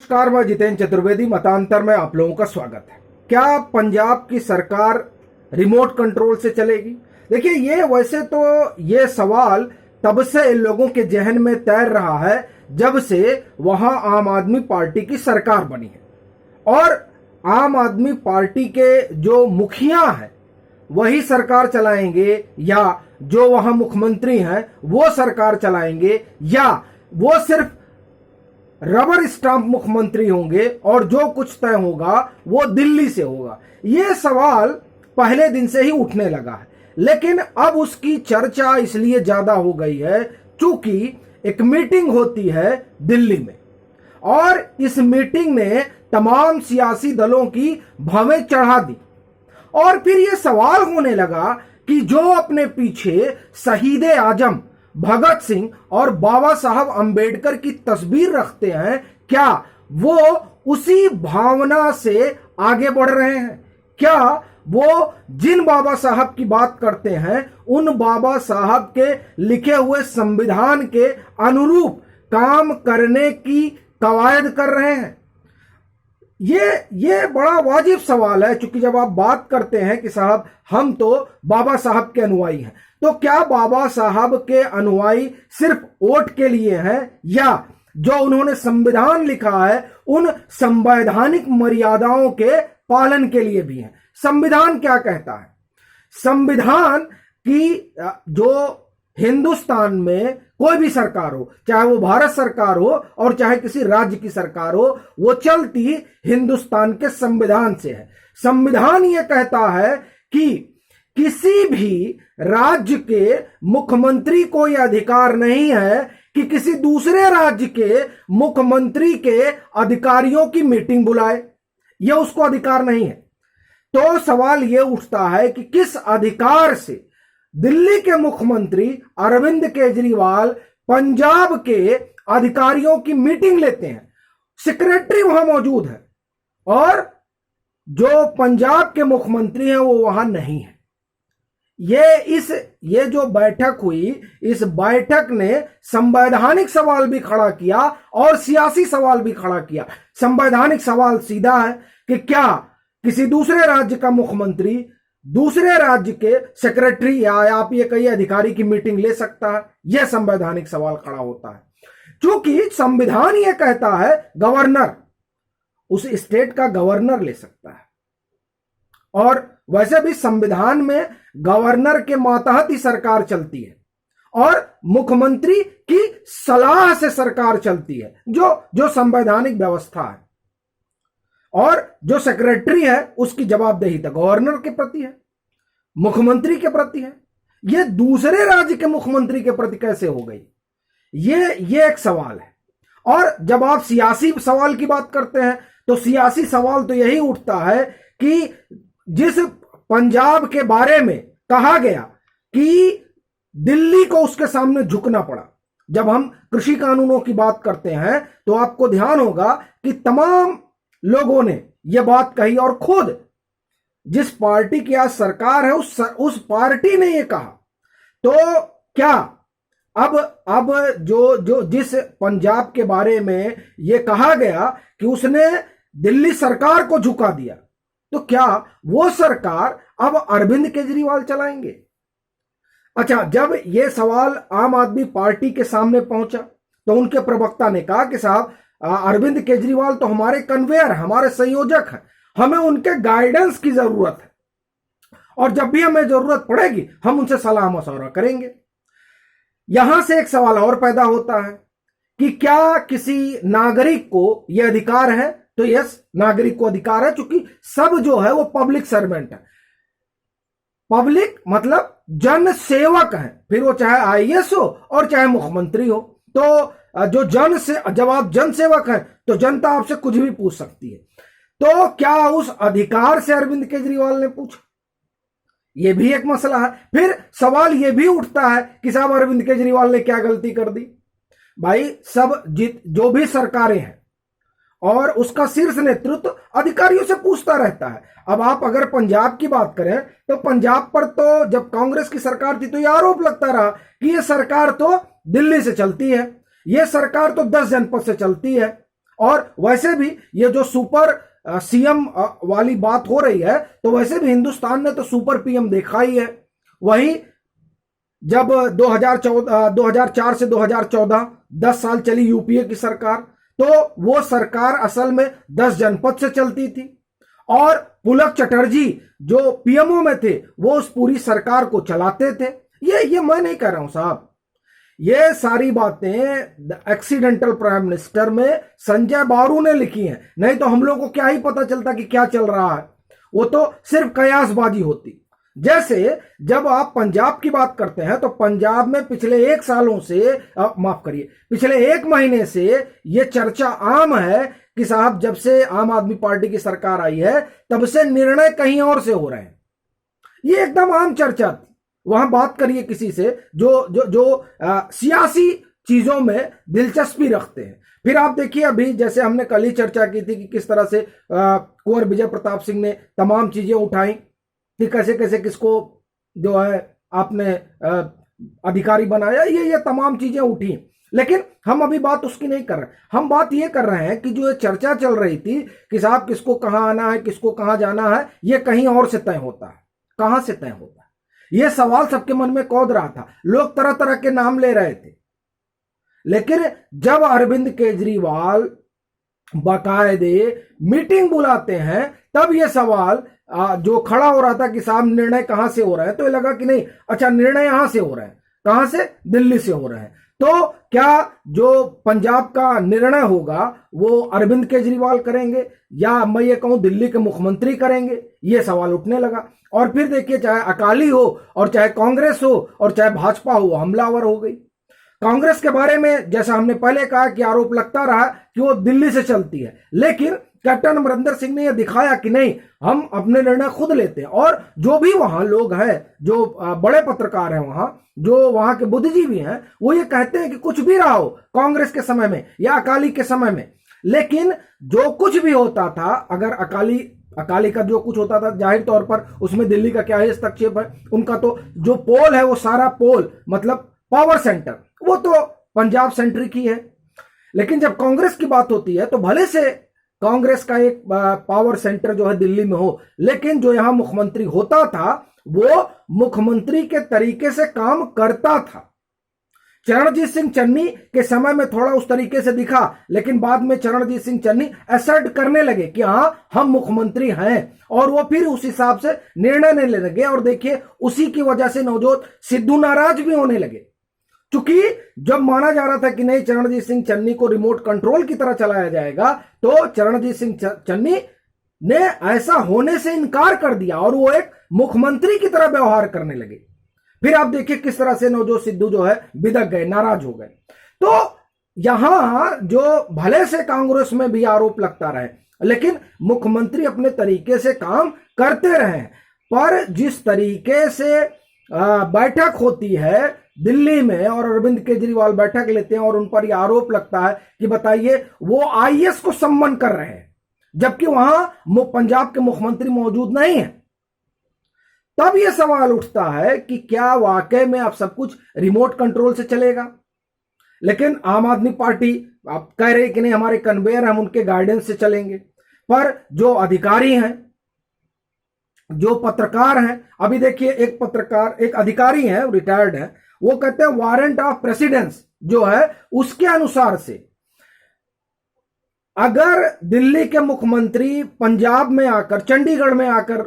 नमस्कार, मैं जितेंद्र चतुर्वेदी। मतांतर में आप लोगों का स्वागत है। क्या पंजाब की सरकार रिमोट कंट्रोल से चलेगी? देखिए, ये वैसे तो ये सवाल तब से इन लोगों के जहन में तैर रहा है जब से वहां आम आदमी पार्टी की सरकार बनी है। और आम आदमी पार्टी के जो मुखिया हैं वही सरकार चलाएंगे, या जो वहां मुख्यमंत्री हैं वो सरकार चलाएंगे, या वो सिर्फ रबर स्टाम्प मुख्यमंत्री होंगे और जो कुछ तय होगा वो दिल्ली से होगा। ये सवाल पहले दिन से ही उठने लगा है, लेकिन अब उसकी चर्चा इसलिए ज्यादा हो गई है चूंकि एक मीटिंग होती है दिल्ली में, और इस मीटिंग ने तमाम सियासी दलों की भवें चढ़ा दी। और फिर यह सवाल होने लगा कि जो अपने पीछे शहीद आजम भगत सिंह और बाबा साहब अंबेडकर की तस्वीर रखते हैं, क्या वो उसी भावना से आगे बढ़ रहे हैं? क्या वो जिन बाबा साहब की बात करते हैं उन बाबा साहब के लिखे हुए संविधान के अनुरूप काम करने की कवायद कर रहे हैं? ये बड़ा वाजिब सवाल है, क्योंकि जब आप बात करते हैं कि साहब हम तो बाबा साहब के अनुयायी हैं, तो क्या बाबा साहब के अनुयायी सिर्फ वोट के लिए हैं, या जो उन्होंने संविधान लिखा है उन संवैधानिक मर्यादाओं के पालन के लिए भी हैं? संविधान क्या कहता है? संविधान की जो हिंदुस्तान में कोई भी सरकार हो, चाहे वो भारत सरकार हो और चाहे किसी राज्य की सरकार हो, वो चलती हिंदुस्तान के संविधान से है। संविधान ये कहता है कि किसी भी राज्य के मुख्यमंत्री को यह अधिकार नहीं है कि किसी दूसरे राज्य के मुख्यमंत्री के अधिकारियों की मीटिंग बुलाए। यह उसको अधिकार नहीं है। तो सवाल यह उठता है कि किस अधिकार से दिल्ली के मुख्यमंत्री अरविंद केजरीवाल पंजाब के अधिकारियों की मीटिंग लेते हैं? सेक्रेटरी वहां मौजूद है और जो पंजाब के मुख्यमंत्री हैं वो वहां नहीं है। ये जो बैठक हुई, इस बैठक ने संवैधानिक सवाल भी खड़ा किया और सियासी सवाल भी खड़ा किया। संवैधानिक सवाल सीधा है कि क्या किसी दूसरे राज्य का मुख्यमंत्री दूसरे राज्य के सेक्रेटरी या आप ये कहिए अधिकारी की मीटिंग ले सकता है? यह संवैधानिक सवाल खड़ा होता है, क्योंकि संविधान यह कहता है गवर्नर, उस स्टेट का गवर्नर ले सकता है। और वैसे भी संविधान में गवर्नर के मातहत ही सरकार चलती है और मुख्यमंत्री की सलाह से सरकार चलती है, जो संवैधानिक व्यवस्था है। और जो सेक्रेटरी है उसकी जवाबदेही तो गवर्नर के प्रति है, मुख्यमंत्री के प्रति है। यह दूसरे राज्य के मुख्यमंत्री के प्रति कैसे हो गई? ये एक सवाल है। और जब आप सियासी सवाल की बात करते हैं तो सियासी सवाल तो यही उठता है कि जिस पंजाब के बारे में कहा गया कि दिल्ली को उसके सामने झुकना पड़ा। जब हम कृषि कानूनों की बात करते हैं तो आपको ध्यान होगा कि तमाम लोगों ने यह बात कही, और खुद जिस पार्टी की आज सरकार है उस पार्टी ने यह कहा। तो क्या अब जो जिस पंजाब के बारे में यह कहा गया कि उसने दिल्ली सरकार को झुका दिया, तो क्या वो सरकार अब अरविंद केजरीवाल चलाएंगे? अच्छा, जब यह सवाल आम आदमी पार्टी के सामने पहुंचा तो उनके प्रवक्ता ने कहा कि साहब अरविंद केजरीवाल तो हमारे कन्वेयर, हमारे संयोजक हैं, हमें उनके गाइडेंस की जरूरत है और जब भी हमें जरूरत पड़ेगी हम उनसे सलाह मशवरा करेंगे। यहां से एक सवाल और पैदा होता है कि क्या किसी नागरिक को यह अधिकार है? तो यस, नागरिक को अधिकार है, क्योंकि सब जो है वो पब्लिक सर्वेंट है। पब्लिक मतलब जन सेवक है, फिर वो चाहे आईएएस हो और चाहे मुख्यमंत्री हो। तो जब आप जन सेवक हैं तो जनता आपसे कुछ भी पूछ सकती है। तो क्या उस अधिकार से अरविंद केजरीवाल ने पूछा? यह भी एक मसला है। फिर सवाल यह भी उठता है कि साहब अरविंद केजरीवाल ने क्या गलती कर दी? भाई, जो भी सरकारें हैं और उसका शीर्ष नेतृत्व अधिकारियों से पूछता रहता है। अब आप अगर पंजाब की बात करें तो पंजाब पर तो जब कांग्रेस की सरकार थी तो यह आरोप लगता रहा कि यह सरकार तो दिल्ली से चलती है, यह सरकार तो 10 जनपद से चलती है। और वैसे भी ये जो सुपर सीएम वाली बात हो रही है, तो वैसे भी हिंदुस्तान ने तो सुपर पीएम देखा ही है। वही जब 2004 से 2014 10 साल चली यूपीए की सरकार, तो वो सरकार असल में 10 जनपद से चलती थी और पुलक चटर्जी जो पीएमओ में थे वो उस पूरी सरकार को चलाते थे। ये मैं नहीं कह रहा हूं साहब, ये सारी बातें एक्सीडेंटल प्राइम मिनिस्टर में संजय बारू ने लिखी हैं, नहीं तो हम लोग को क्या ही पता चलता कि क्या चल रहा है। वो तो सिर्फ कयासबाजी होती। जैसे जब आप पंजाब की बात करते हैं तो पंजाब में पिछले 1 सालों से माफ करिए पिछले 1 महीने से ये चर्चा आम है कि साहब जब से आम आदमी पार्टी की सरकार आई है तब से निर्णय कहीं और से हो रहे हैं। ये एकदम आम चर्चा थी। वहां बात करिए किसी से जो सियासी चीजों में दिलचस्पी रखते हैं। फिर आप देखिए अभी जैसे हमने कल ही चर्चा की थी कि किस तरह से कुंवर विजय प्रताप सिंह ने तमाम चीजें उठाई कि कैसे कैसे किसको जो है आपने अधिकारी बनाया, ये तमाम चीजें उठी। लेकिन हम अभी बात उसकी नहीं कर रहे, हम बात ये कर रहे हैं कि जो ये चर्चा चल रही थी कि साहब किसको कहां आना है, किसको कहां जाना है, ये कहीं और से तय होता है। कहां से तय होता है ये सवाल सबके मन में कौंध रहा था। लोग तरह तरह के नाम ले रहे थे, लेकिन जब अरविंद केजरीवाल बाकायदे मीटिंग बुलाते हैं तब ये सवाल जो खड़ा हो रहा था कि साहब निर्णय कहां से हो रहा है, तो ये लगा कि नहीं, अच्छा निर्णय यहां से हो रहा है। कहां से? दिल्ली से हो रहा है। तो क्या जो पंजाब का निर्णय होगा वो अरविंद केजरीवाल करेंगे या मैं ये कहूं दिल्ली के मुख्यमंत्री करेंगे, ये सवाल उठने लगा। और फिर देखिए चाहे अकाली हो और चाहे कांग्रेस हो और चाहे भाजपा हो, हमलावर हो गई। कांग्रेस के बारे में जैसा हमने पहले कहा कि आरोप लगता रहा कि वो दिल्ली से चलती है, लेकिन कैप्टन अमरिंदर सिंह ने यह दिखाया कि नहीं, हम अपने निर्णय खुद लेते हैं। और जो भी वहां लोग हैं, जो बड़े पत्रकार हैं वहां, जो वहां के बुद्धिजीवी हैं, वो ये कहते हैं कि कुछ भी रहा हो कांग्रेस के समय में या अकाली के समय में, लेकिन जो कुछ भी होता था, अगर अकाली का जो कुछ होता था जाहिर तौर पर उसमें दिल्ली का क्या हस्तक्षेप है, उनका तो जो पोल है वो सारा पोल मतलब पावर सेंटर वो तो पंजाब सेंट्रिक ही है। लेकिन जब कांग्रेस की बात होती है तो भले से कांग्रेस का एक पावर सेंटर जो है दिल्ली में हो, लेकिन जो यहां मुख्यमंत्री होता था वो मुख्यमंत्री के तरीके से काम करता था। चरणजीत सिंह चन्नी के समय में थोड़ा उस तरीके से दिखा, लेकिन बाद में चरणजीत सिंह चन्नी असर्ट करने लगे कि हां हम मुख्यमंत्री हैं, और वो फिर उस हिसाब से निर्णय लेने लगे। और देखिए उसी की वजह से नवजोत सिद्धू नाराज भी होने लगे, क्योंकि जब माना जा रहा था कि नहीं चरणजीत सिंह चन्नी को रिमोट कंट्रोल की तरह चलाया जाएगा, तो चरणजीत सिंह चन्नी ने ऐसा होने से इनकार कर दिया और वो एक मुख्यमंत्री की तरह व्यवहार करने लगे। फिर आप देखिए किस तरह से नवजोत सिद्धू जो है बिदक गए, नाराज हो गए। तो यहां जो भले से कांग्रेस में भी आरोप लगता रहे, लेकिन मुख्यमंत्री अपने तरीके से काम करते रहे। पर जिस तरीके से बैठक होती है दिल्ली में और अरविंद केजरीवाल बैठक लेते हैं और उन पर यह आरोप लगता है कि बताइए वो आईएएस को सम्मान कर रहे हैं, जबकि वहां पंजाब के मुख्यमंत्री मौजूद नहीं है। तब यह सवाल उठता है कि क्या वाकई में अब सब कुछ रिमोट कंट्रोल से चलेगा। लेकिन आम आदमी पार्टी आप कह रहे कि नहीं हमारे कन्वेयर हम उनके गाइडेंस से चलेंगे, पर जो अधिकारी हैं, जो पत्रकार हैं, अभी देखिए एक अधिकारी हैं रिटायर्ड हैं, वो कहते हैं वारंट ऑफ प्रेसिडेंस जो है उसके अनुसार से अगर दिल्ली के मुख्यमंत्री पंजाब में आकर, चंडीगढ़ में आकर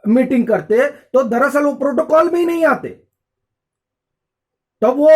मीटिंग करते तो दरअसल वो प्रोटोकॉल में ही नहीं आते। तो वो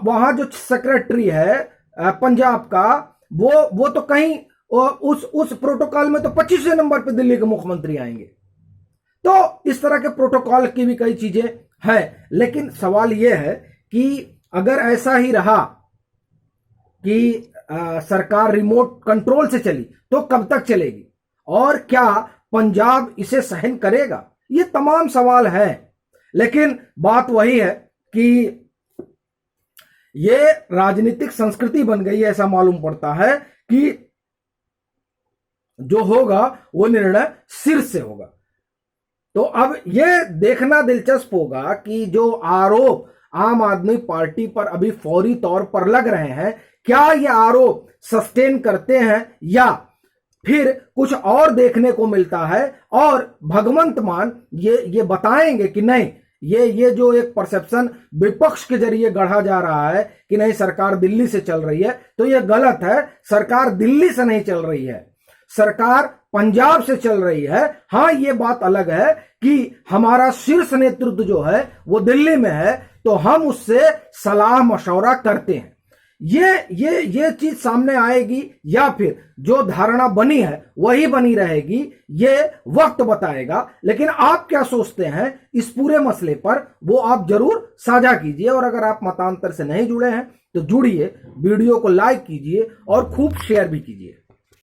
वहां जो सेक्रेटरी है पंजाब का, वो तो कहीं उस प्रोटोकॉल में तो 25वें नंबर पे दिल्ली के मुख्यमंत्री आएंगे। तो इस तरह के प्रोटोकॉल की भी कई चीजें हैं। लेकिन सवाल यह है कि अगर ऐसा ही रहा कि सरकार रिमोट कंट्रोल से चली तो कब तक चलेगी, और क्या पंजाब इसे सहन करेगा, ये तमाम सवाल हैं। लेकिन बात वही है कि ये राजनीतिक संस्कृति बन गई है। ऐसा मालूम पड़ता है कि जो होगा वो निर्णय सिर से होगा। तो अब यह देखना दिलचस्प होगा कि जो आरोप आम आदमी पार्टी पर अभी फौरी तौर पर लग रहे हैं, क्या ये आरोप सस्टेन करते हैं या फिर कुछ और देखने को मिलता है और भगवंत मान ये बताएंगे कि नहीं, ये जो एक परसेप्शन विपक्ष के जरिए गढ़ा जा रहा है कि नहीं सरकार दिल्ली से चल रही है, तो ये गलत है। सरकार दिल्ली से नहीं चल रही है, सरकार पंजाब से चल रही है। हां, ये बात अलग है कि हमारा शीर्ष नेतृत्व जो है वो दिल्ली में है, तो हम उससे सलाह मशवरा करते हैं। ये चीज सामने आएगी या फिर जो धारणा बनी है वही बनी रहेगी, ये वक्त बताएगा। लेकिन आप क्या सोचते हैं इस पूरे मसले पर, वो आप जरूर साझा कीजिए। और अगर आप मतांतर से नहीं जुड़े हैं तो जुड़िए, वीडियो को लाइक कीजिए और खूब शेयर भी कीजिए।